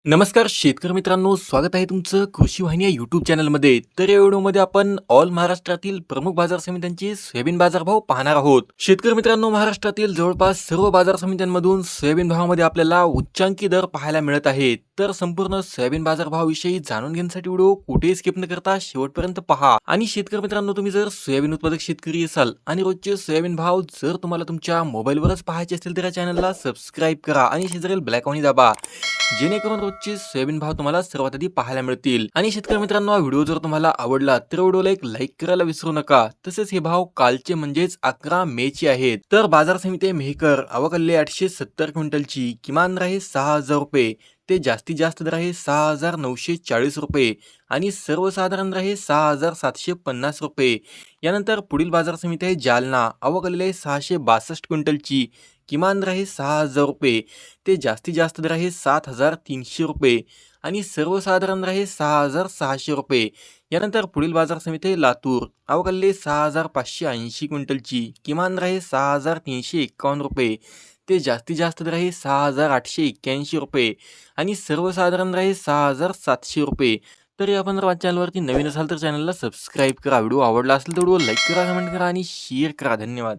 नमस्कार शेतकरी मित्रांनो, स्वागत आहे तुमचं कृषी वाहिनी या यूट्यूब चॅनलमध्ये. तर या व्हिडिओमध्ये आपण ऑल महाराष्ट्रातील प्रमुख बाजार समित्यांचे सोयाबीन बाजारभाव पाहणार आहोत. शेतकरी मित्रांनो, महाराष्ट्रातील जवळपास सर्व बाजार समित्यांमधून सोयाबीन भावामध्ये आपल्याला उच्चांकी दर पाहायला मिळत आहेत. तर संपूर्ण सोयाबीन बाजारभावाविषयी जाणून घेण्यासाठी व्हिडिओ कुठेही स्किप न करता शेवटपर्यंत पहा. आणि शेतकरी मित्रांनो, तुम्ही जर सोयाबीन उत्पादक शेतकरी असाल आणि रोजचे सोयाबीन भाव जर तुम्हाला तुमच्या मोबाईलवरच पाहायचे असतील तर या चॅनलला सबस्क्राईब करा आणि शेजारील ब्लॅक आयकॉन दाबा, जेणेकरून रोजचे सोयाबीन भाव तुम्हाला सर्वात आधी पाहायला मिळतील. आणि शेतकरी मित्रांनो, हा व्हिडिओ जर तुम्हाला आवडला तर व्हिडिओला एक लाईक करायला विसरू नका. तसेच हे भाव कालचे म्हणजेच 11 मे चे आहेत. तर बाजार समिती मेहकर आवकल्ले 870 क्विंटलची किमान दर आहे 6,000 रुपये ते जास्तीत जास्त दर आहे 6,940 रुपये आणि सर्वसाधारण दर आहे 6,750 रुपये. यानंतर पुढील बाजार समिती आहे जालना, आवकल्ले 662 क्विंटलची किमान दर आहे 6,000 रुपये ते जास्तीत जास्त दर आहे 7,300 रुपये आणि सर्वसाधारण दर आहे 6,600 रुपये. यानंतर पुढील बाजार समिती आहे लातूर, आवकल्ले 6,580 क्विंटलची किमान दर आहे 6,351 रुपये ते जास्तीत जास्त दर आहे 6,881 रुपये आणि सर्वसाधारण दर आहे 6,700 रुपये. तरी आपण जर माझ्या चॅनलवरती नवीन असाल तर चॅनलला सबस्क्राईब करा. व्हिडिओ आवडला असेल तर व्हिडिओ लाईक करा, कमेंट करा आणि शेअर करा. धन्यवाद.